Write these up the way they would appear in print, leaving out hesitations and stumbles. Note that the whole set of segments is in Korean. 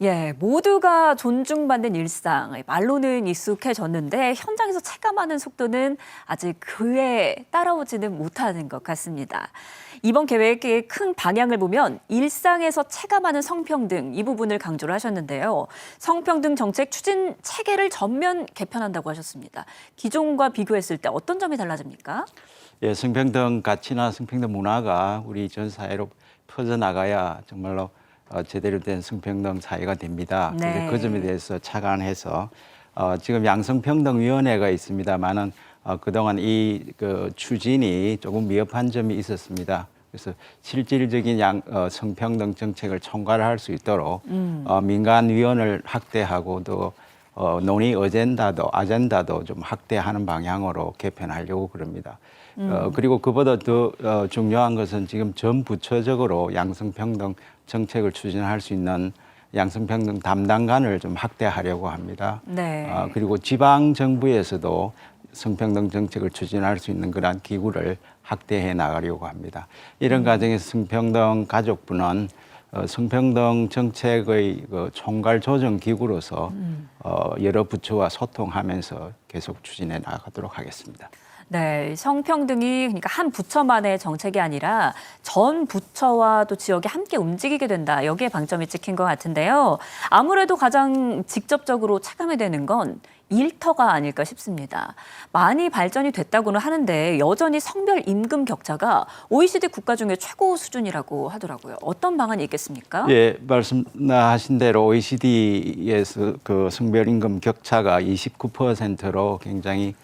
예, 모두가 존중받는 일상, 말로는 익숙해졌는데 현장에서 체감하는 속도는 아직 그에 따라오지는 못하는 것 같습니다. 이번 계획의 큰 방향을 보면 일상에서 체감하는 성평등 이 부분을 강조를 하셨는데요. 성평등 정책 추진 체계를 전면 개편한다고 하셨습니다. 기존과 비교했을 때 어떤 점이 달라집니까? 예, 성평등 가치나 성평등 문화가 우리 전 사회로 퍼져나가야 정말로 제대로 된 성평등 사회가 됩니다. 네. 그래서 그 점에 대해서 착안해서 지금 양성평등위원회가 있습니다만은 그동안 그 추진이 조금 미흡한 점이 있었습니다. 그래서 실질적인 성평등 정책을 총괄할 수 있도록 민간위원을 확대하고 또 논의 아젠다도 좀 확대하는 방향으로 개편하려고 그럽니다. 그리고 그보다 더 중요한 것은 지금 전 부처적으로 양성평등 정책을 추진할 수 있는 양성평등 담당관을 좀 확대하려고 합니다. 네. 그리고 지방 정부에서도 성평등 정책을 추진할 수 있는 그러한 기구를 확대해 나가려고 합니다. 이런 과정에서 성평등 가족부는 성평등 정책의 총괄 조정 기구로서 여러 부처와 소통하면서 계속 추진해 나가도록 하겠습니다. 네, 성평등이 그러니까 한 부처만의 정책이 아니라 전 부처와 또 지역이 함께 움직이게 된다. 여기에 방점이 찍힌 것 같은데요. 아무래도 가장 직접적으로 체감이 되는 건 일터가 아닐까 싶습니다. 많이 발전이 됐다고는 하는데 여전히 성별 임금 격차가 OECD 국가 중에 최고 수준이라고 하더라고요. 어떤 방안이 있겠습니까? 예, 말씀하신 대로 OECD에서 그 성별 임금 격차가 29%로 굉장히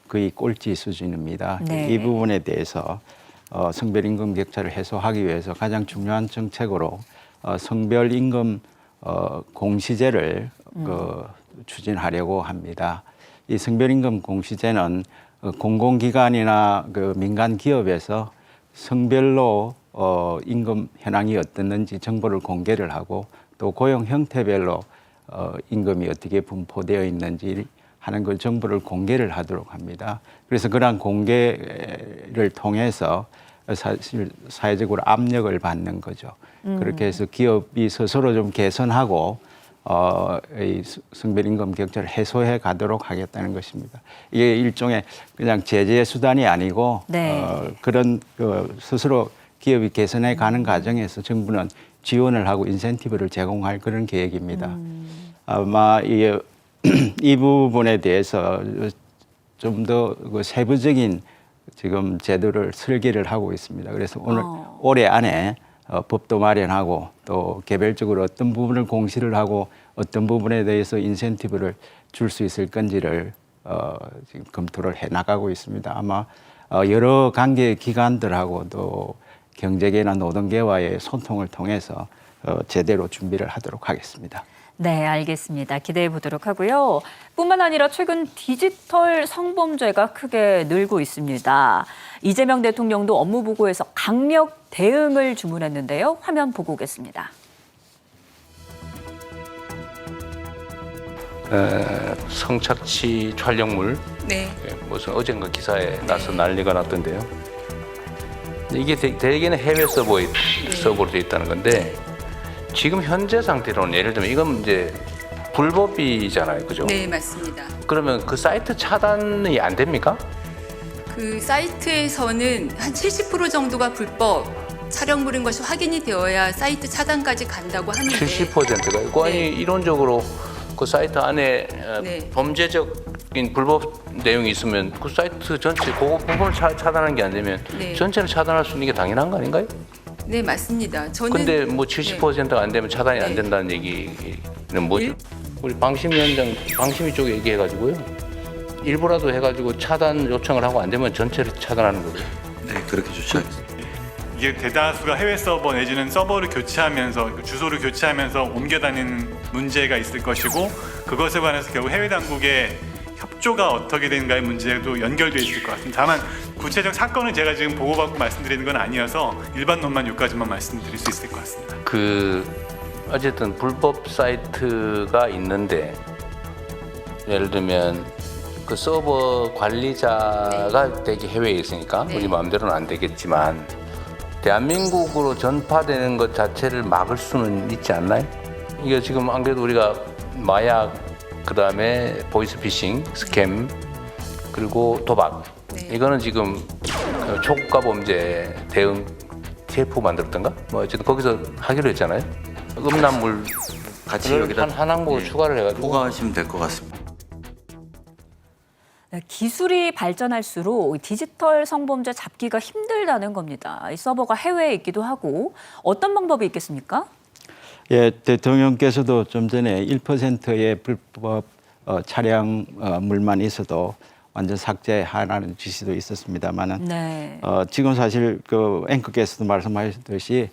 거의 꼴찌 수준입니다. 네. 이 부분에 대해서 성별 임금 격차를 해소하기 위해서 가장 중요한 정책으로 성별 임금 공시제를 추진하려고 합니다. 이 성별 임금 공시제는 공공기관이나 그 민간 기업에서 성별로 임금 현황이 어떻는지 정보를 공개를 하고 또 고용 형태별로 임금이 어떻게 분포되어 있는지 하는 그 정보를 공개를 하도록 합니다. 그래서 그러한 공개를 통해서 사실 사회적으로 압력을 받는 거죠. 그렇게 해서 기업이 스스로 좀 개선하고 이 성별 임금 격차를 해소해 가도록 하겠다는 것입니다. 이게 일종의 그냥 제재 수단이 아니고 네. 그런 스스로 기업이 개선해 가는 과정에서 정부는 지원을 하고 인센티브를 제공할 그런 계획입니다. 아마 이 부분에 대해서 좀 더 세부적인 지금 제도를 설계를 하고 있습니다. 그래서 올해 안에 법도 마련하고 또 개별적으로 어떤 부분을 공시를 하고 어떤 부분에 대해서 인센티브를 줄 수 있을 건지를 지금 검토를 해 나가고 있습니다. 아마 여러 관계 기관들하고 또 경제계나 노동계와의 소통을 통해서 제대로 준비를 하도록 하겠습니다. 네, 알겠습니다. 기대해 보도록 하고요. 뿐만 아니라 최근 디지털 성범죄가 크게 늘고 있습니다. 이재명 대통령도 업무 보고에서 강력 대응을 주문했는데요. 화면 보고 오겠습니다. 성착취 촬영물, 네. 무슨 어젠가 기사에 나서 난리가 났던데요. 이게 대개는 해외 서버로 되어 있다는 건데 지금 현재 상태로는 예를 들면 이건 이제 불법이잖아요, 그죠? 네, 맞습니다. 그러면 그 사이트 차단이 안 됩니까? 그 사이트에서는 한 70% 정도가 불법 촬영물인 것이 확인이 되어야 사이트 차단까지 간다고 하는데 70%가 그 아니 네. 이론적으로 그 사이트 안에 네. 범죄적인 불법 내용이 있으면 그 사이트 전체 그 부분을 차단하는 게 안 되면 네. 전체를 차단할 수 있는 게 당연한 거 아닌가요? 네, 맞습니다. 저는 근데 뭐 70%가 안 되면 차단이 안 네. 된다는 얘기는 뭐죠? 우리 방심위원장 방심위 쪽에 얘기해가지고요. 일부라도 해가지고 차단 요청을 하고 안 되면 전체를 차단하는 거죠. 네, 그렇게 조치하겠습니다. 이게 대다수가 해외 서버 내지는 서버를 교체하면서 주소를 교체하면서 옮겨 다니는 문제가 있을 것이고 그것에 관해서 결국 해외 당국의 협조가 어떻게 되는가의 문제도 연결되어 있을 것 같습니다. 다만 구체적 사건을 제가 지금 보고받고 말씀드리는 건 아니어서 일반론만 여기까지만 말씀드릴 수 있을 것 같습니다. 어쨌든 불법 사이트가 있는데 예를 들면 그 서버 관리자가 되게 해외에 있으니까 네. 우리 마음대로는 안 되겠지만 대한민국으로 전파되는 것 자체를 막을 수는 있지 않나요? 이게 지금 안 그래도 우리가 마약, 그다음에 보이스피싱, 스캠, 그리고 도박. 네. 이거는 지금 그 초과 범죄 대응 TF 만들었던가? 뭐 어쨌든 거기서 하기로 했잖아요. 음란물 같이 여기다 한 항목을 예, 추가를 해가지고 포괄하시면 될 것 같습니다. 네, 기술이 발전할수록 디지털 성범죄 잡기가 힘들다는 겁니다. 이 서버가 해외에 있기도 하고 어떤 방법이 있겠습니까? 예, 대통령께서도 좀 전에 1%의 불법 차량물만 있어도 완전 삭제하라는 지시도 있었습니다만은 네. 지금 사실 그 앵커께서도 말씀하셨듯이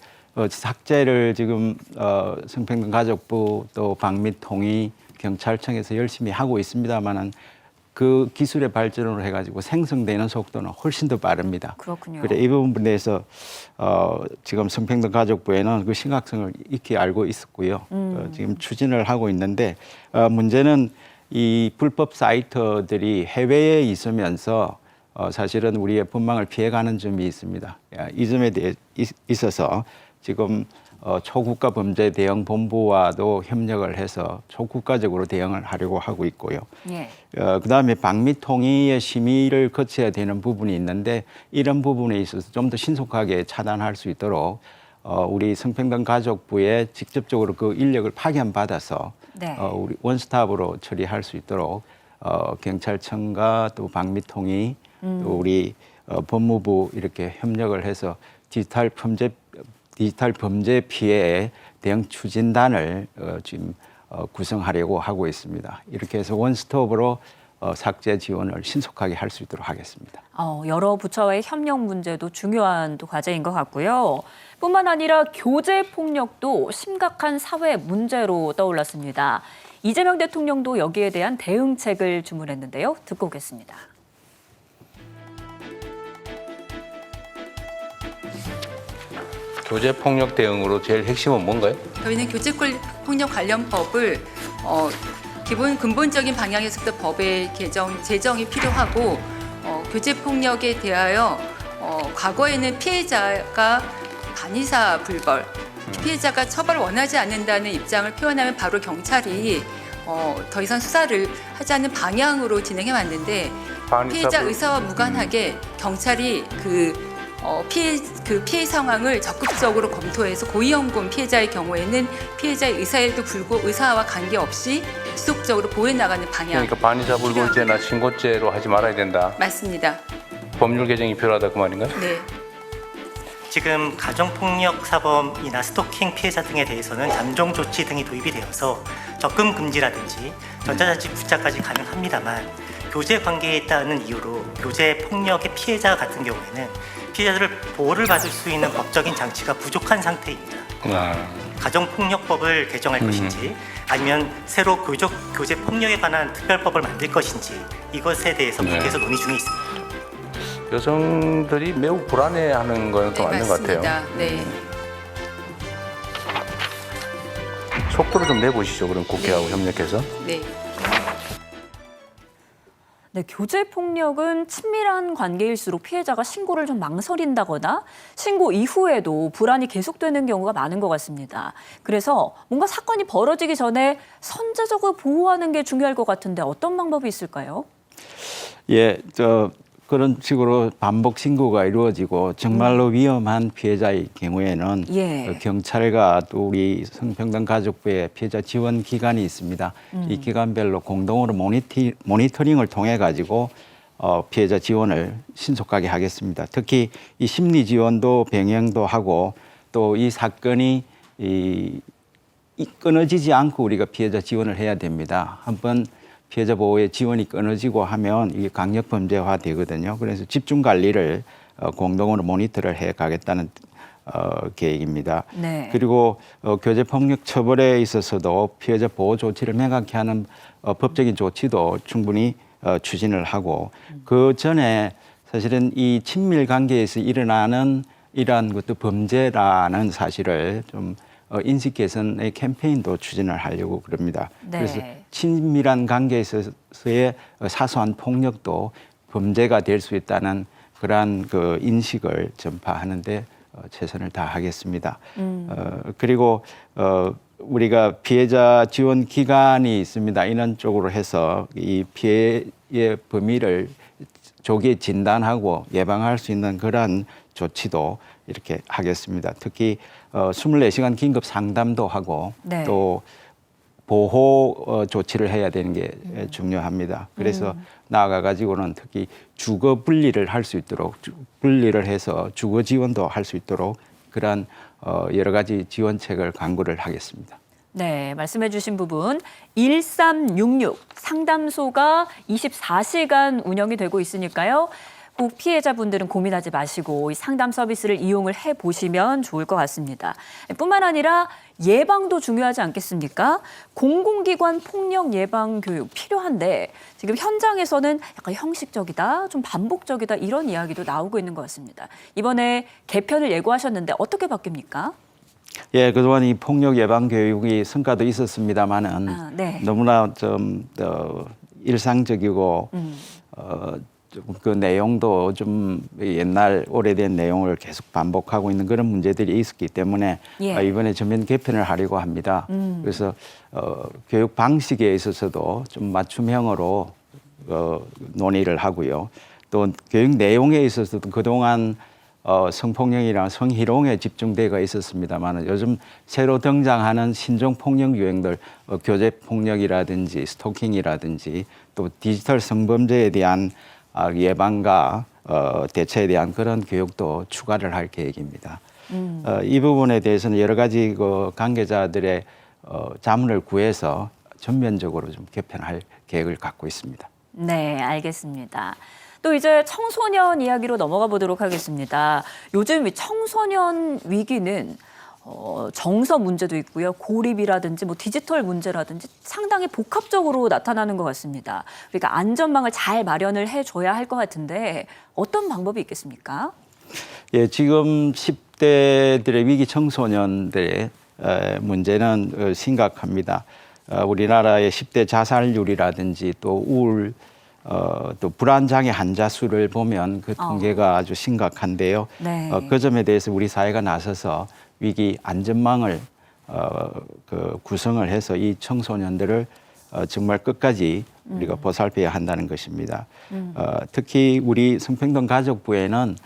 삭제를 지금 성평등가족부 또 방미통이 경찰청에서 열심히 하고 있습니다만은 그 기술의 발전으로 해가지고 생성되는 속도는 훨씬 더 빠릅니다. 그렇군요. 그래 이 부분에 대해서 지금 성평등가족부에는 그 심각성을 익히 알고 있었고요. 지금 추진을 하고 있는데 문제는 이 불법 사이트들이 해외에 있으면서 사실은 우리의 법망을 피해가는 점이 있습니다. 이 점에 대해 있어서 지금 초국가 범죄 대응 본부와도 협력을 해서 초국가적으로 대응을 하려고 하고 있고요. 예. 그다음에 방미통의의 심의를 거쳐야 되는 부분이 있는데 이런 부분에 있어서 좀 더 신속하게 차단할 수 있도록 우리 성평등가족부에 직접적으로 그 인력을 파견받아서 네. 우리 원스톱으로 처리할 수 있도록 경찰청과 또 방미통의 또 우리 법무부 이렇게 협력을 해서 디지털 범죄 피해 대응 추진단을 지금 구성하려고 하고 있습니다. 이렇게 해서 원스톱으로 삭제 지원을 신속하게 할 수 있도록 하겠습니다. 여러 부처와의 협력 문제도 중요한 또 과제인 것 같고요. 뿐만 아니라 교제 폭력도 심각한 사회 문제로 떠올랐습니다. 이재명 대통령도 여기에 대한 대응책을 주문했는데요. 듣고 오겠습니다. 교제 폭력 대응으로 제일 핵심은 뭔가요? 저희는 교제폭력 관련법을 기본 근본적인 방향에서부터 법의 제정이 필요하고 교제폭력에 대하여 과거에는 피해자가 반의사 불벌, 피해자가 처벌을 원하지 않는다는 입장을 표현하면 바로 경찰이 더 이상 수사를 하지 않는 방향으로 진행해 왔는데 피해자 의사와 무관하게 경찰이 피해 상황을 적극적으로 검토해서 고위험군 피해자의 경우에는 피해자의 의사와 관계없이 지속적으로 보호해 나가는 방향. 그러니까 반의사 불벌죄나 신고죄로 하지 말아야 된다. 맞습니다. 법률 개정이 필요하다 그 말인가요? 네. 지금 가정폭력 사범이나 스토킹 피해자 등에 대해서는 잠정 조치 등이 도입이 되어서 접근 금지라든지 전자자치 구차까지 가능합니다만 교제 관계에 따른 이유로 교제 폭력의 피해자 같은 경우에는 피해자들을 보호를 받을 수 있는 법적인 장치가 부족한 상태입니다. 가정폭력법을 개정할 것인지 아니면 새로 교제 폭력에 관한 특별법을 만들 것인지 이것에 대해서 국회에서 논의 중에 있습니다. 여성들이 매우 불안해하는 건 또 맞는 것 같아요. 맞습니다. 네. 속도를 좀 내보시죠. 그럼 국회하고 협력해서. 네. 네, 교제 폭력은 친밀한 관계일수록 피해자가 신고를 좀 망설인다거나 신고 이후에도 불안이 계속되는 경우가 많은 것 같습니다. 그래서 뭔가 사건이 벌어지기 전에 선제적으로 보호하는 게 중요할 것 같은데 어떤 방법이 있을까요? 예, 그런 식으로 반복 신고가 이루어지고 정말로 위험한 피해자의 경우에는 예. 경찰과 또 우리 성평등가족부의 피해자 지원 기관이 있습니다. 이 기관별로 공동으로 모니터링을 통해 가지고 피해자 지원을 신속하게 하겠습니다. 특히 이 심리 지원도 병행도 하고 또 이 사건이 끊어지지 않고 우리가 피해자 지원을 해야 됩니다. 한번 피해자 보호의 지원이 끊어지고 하면 이게 강력 범죄화 되거든요. 그래서 집중 관리를 공동으로 모니터를 해 가겠다는 계획입니다. 네. 그리고 교제 폭력 처벌에 있어서도 피해자 보호 조치를 명확히 하는 법적인 조치도 충분히 추진을 하고 그 전에 사실은 이 친밀 관계에서 일어나는 이러한 것도 범죄라는 사실을 좀 인식 개선의 캠페인도 추진을 하려고 그럽니다. 네. 그래서 친밀한 관계에서의 사소한 폭력도 범죄가 될 수 있다는 그러한 그 인식을 전파하는데 최선을 다하겠습니다. 그리고 우리가 피해자 지원 기관이 있습니다. 이런 쪽으로 해서 이 피해의 범위를 조기에 진단하고 예방할 수 있는 그러한 조치도 이렇게 하겠습니다. 특히 24시간 긴급 상담도 하고 네. 또 보호 조치를 해야 되는 게 중요합니다. 그래서 나아가 가지고는 특히 주거 분리를 할 수 있도록 분리를 해서 주거 지원도 할 수 있도록 그러한 여러 가지 지원책을 강구를 하겠습니다. 네, 말씀해 주신 부분 1366 상담소가 24시간 운영이 되고 있으니까요. 꼭 피해자분들은 고민하지 마시고 이 상담 서비스를 이용을 해보시면 좋을 것 같습니다. 뿐만 아니라 예방도 중요하지 않겠습니까? 공공기관 폭력 예방 교육 필요한데 지금 현장에서는 약간 형식적이다, 좀 반복적이다 이런 이야기도 나오고 있는 것 같습니다. 이번에 개편을 예고하셨는데 어떻게 바뀝니까? 예, 그동안 이 폭력 예방 교육이 성과도 있었습니다만은 네. 너무나 좀 일상적이고 조금 그 내용도 좀 옛날 오래된 내용을 계속 반복하고 있는 그런 문제들이 있었기 때문에 예. 이번에 전면 개편을 하려고 합니다. 그래서 교육 방식에 있어서도 좀 맞춤형으로 논의를 하고요. 또 교육 내용에 있어서도 그동안 성폭력이랑 성희롱에 집중되어 있었습니다만 요즘 새로 등장하는 신종 폭력 유행들 교제 폭력이라든지 스토킹이라든지 또 디지털 성범죄에 대한 예방과 대처에 대한 그런 교육도 추가를 할 계획입니다. 이 부분에 대해서는 여러 가지 그 관계자들의 자문을 구해서 전면적으로 좀 개편할 계획을 갖고 있습니다. 네, 알겠습니다. 또 이제 청소년 이야기로 넘어가 보도록 하겠습니다. 요즘 이 청소년 위기는 정서 문제도 있고요. 고립이라든지 뭐 디지털 문제라든지 상당히 복합적으로 나타나는 것 같습니다. 그러니까 안전망을 잘 마련을 해줘야 할 것 같은데 어떤 방법이 있겠습니까? 예, 지금 10대들의 위기 청소년들의 문제는 심각합니다. 우리나라의 10대 자살률이라든지 또 우울, 또 불안장애 환자 수를 보면 그 통계가 아주 심각한데요. 네. 그 점에 대해서 우리 사회가 나서서 위기 안전망을 구성을 해서 이 청소년들을 정말 끝까지 우리가 보살펴야 한다는 것입니다. 특히 우리 성평등 가족부에는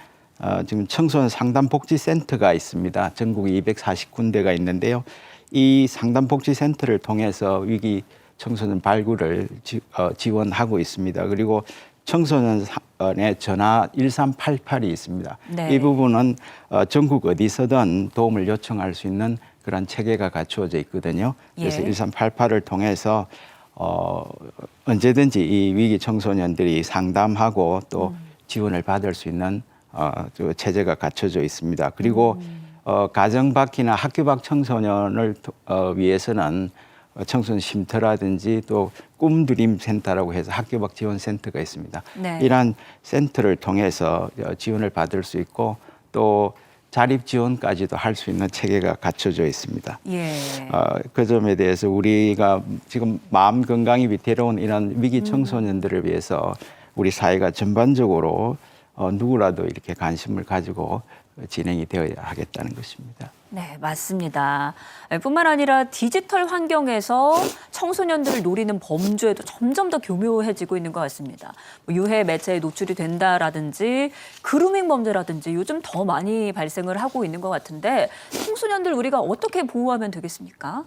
지금 청소년 상담복지센터가 있습니다. 전국 240군데가 있는데요. 이 상담복지센터를 통해서 위기 청소년 발굴을 지원하고 있습니다. 그리고 청소년의 전화 1388이 있습니다. 네. 이 부분은 전국 어디서든 도움을 요청할 수 있는 그런 체계가 갖추어져 있거든요. 그래서 예. 1388을 통해서 언제든지 이 위기 청소년들이 상담하고 또 지원을 받을 수 있는 그 체제가 갖춰져 있습니다. 그리고 가정 밖이나 학교 밖 청소년을 위해서는 청소년 쉼터라든지 또 꿈드림 센터라고 해서 학교 밖 지원 센터가 있습니다. 네. 이러한 센터를 통해서 지원을 받을 수 있고 또 자립 지원까지도 할 수 있는 체계가 갖춰져 있습니다. 예. 그 점에 대해서 우리가 지금 마음 건강이 위태로운 이런 위기 청소년들을 위해서 우리 사회가 전반적으로 누구라도 이렇게 관심을 가지고 진행이 되어야 하겠다는 것입니다. 네, 맞습니다. 뿐만 아니라 디지털 환경에서 청소년들을 노리는 범죄도 점점 더 교묘해지고 있는 것 같습니다. 유해 매체에 노출이 된다라든지 그루밍 범죄라든지 요즘 더 많이 발생을 하고 있는 것 같은데 청소년들 우리가 어떻게 보호하면 되겠습니까?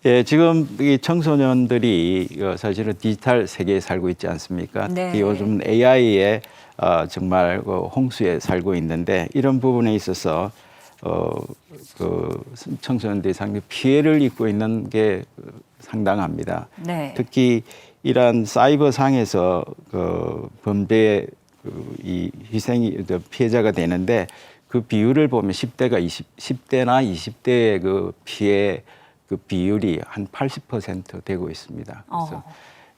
예, 지금 이 청소년들이 사실은 디지털 세계에 살고 있지 않습니까? 네. 특히 요즘 AI에 정말 홍수에 살고 있는데 이런 부분에 있어서 그 청소년들이 상당히 피해를 입고 있는 게 상당합니다. 네. 특히 이러한 사이버 상에서 그 범죄의 이 희생이 피해자가 되는데 그 비율을 보면 10대나 20대의 그 피해 그 비율이 한 80% 되고 있습니다. 그래서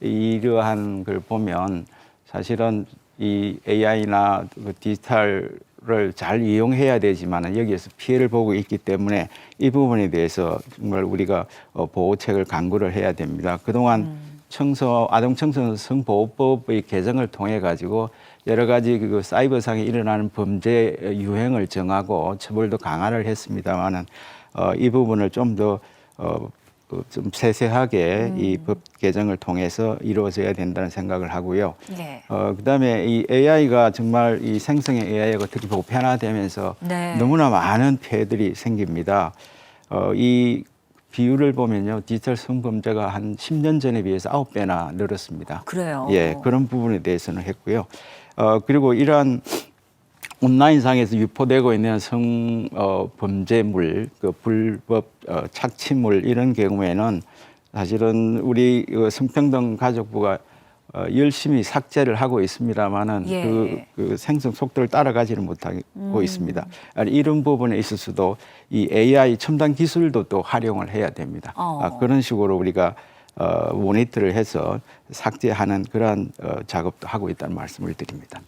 이러한 걸 보면 사실은 이 AI나 그 디지털을 잘 이용해야 되지만 여기에서 피해를 보고 있기 때문에 이 부분에 대해서 정말 우리가 보호책을 강구를 해야 됩니다. 그동안 아동 청소년 성보호법의 개정을 통해 가지고 여러 가지 그 사이버상에 일어나는 범죄 유형을 정하고 처벌도 강화를 했습니다만은 이 부분을 좀 더 좀 세세하게 이 법 개정을 통해서 이루어져야 된다는 생각을 하고요. 네. 그다음에 이 AI가 정말 이 생성의 AI가 특히 보편화되면서 네. 너무나 많은 피해들이 생깁니다. 이 비율을 보면요, 디지털 성범죄가 한 10년 전에 비해서 9배나 늘었습니다. 그래요. 예, 그런 부분에 대해서는 했고요. 그리고 이러한 온라인상에서 유포되고 있는 범죄물, 그 불법 착취물 이런 경우에는 사실은 우리 성평등 가족부가 열심히 삭제를 하고 있습니다만은 예. 그 생성 속도를 따라가지는 못하고 있습니다. 이런 부분에 있어서도 이 AI 첨단 기술도 또 활용을 해야 됩니다. 그런 식으로 우리가 모니터를 해서 삭제하는 그러한 작업도 하고 있다는 말씀을 드립니다.